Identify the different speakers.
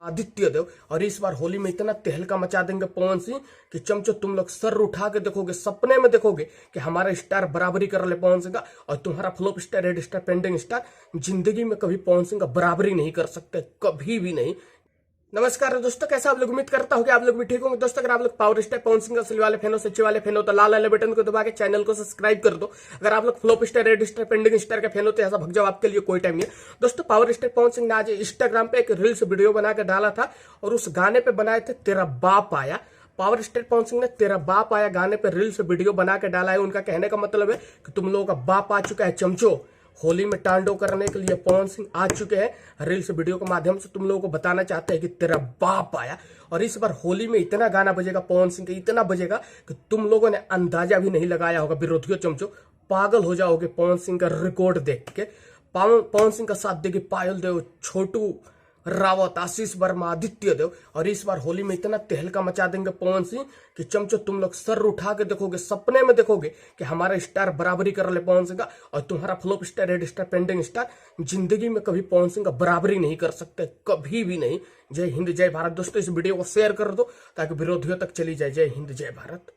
Speaker 1: आदित्य देव। और इस बार होली में इतना तहलका मचा देंगे पवन सिंह कि चमचो तुम लोग सर उठा के देखोगे, सपने में देखोगे कि हमारा स्टार बराबरी कर ले पवन सिंह का, और तुम्हारा flop star, red star, pending star जिंदगी में कभी पवन सिंह का बराबरी नहीं कर सकते, कभी भी नहीं। नमस्कार दोस्तों, कैसा आप लोग, उम्मीद करता हूं कि आप लोग भी ठीक होंगे। दोस्तों अगर आप लोग पावर स्टार पवन सिंह असली वाले फैन हो, सच्चे वाले फैन हो, तो लाल वाले बटन को दबा के चैनल को सब्सक्राइब कर दो। अगर आप लोग flop star, red star, pending star के फैन हो तो ऐसा भग जाओ, आपके लिए कोई टाइम नहीं है। दोस्तों पावर स्टार पवन सिंह ने आज इंस्टाग्राम पे एक रील्स वीडियो बना के डाला था, और उस गाने पे बनाए थे तेरा बाप आया। पावर स्टार पवन सिंह ने तेरा बाप आया गाने पे रील्स वीडियो बना के डाला है। उनका कहने का मतलब है कि तुम लोगों का बाप आ चुका है चमचो। होली में टांडो करने के लिए पवन सिंह आ चुके हैं। रील्स वीडियो के माध्यम से तुम लोगों को बताना चाहते हैं कि तेरा बाप आया। और इस बार होली में इतना गाना बजेगा पवन सिंह का, इतना बजेगा कि तुम लोगों ने अंदाजा भी नहीं लगाया होगा। विरोधियों चमचो पागल हो जाओगे पवन सिंह का रिकॉर्ड देख के। पवन सिंह का साथ देगी पायल देव, छोटू रावत, आशीष वर्मा, आदित्य देव। और इस बार होली में इतना तहलका मचा देंगे पवन सिंह कि चमचो तुम लोग सर उठा के देखोगे, सपने में देखोगे कि हमारा स्टार बराबरी कर ले पवन सिंह का, और तुम्हारा flop star, red star, pending star जिंदगी में कभी पवन सिंह का बराबरी नहीं कर सकते, कभी भी नहीं। जय हिंद, जय भारत। दोस्तों इस वीडियो को शेयर कर दो ताकि विरोधियों तक चली जाए। जय हिंद, जय भारत।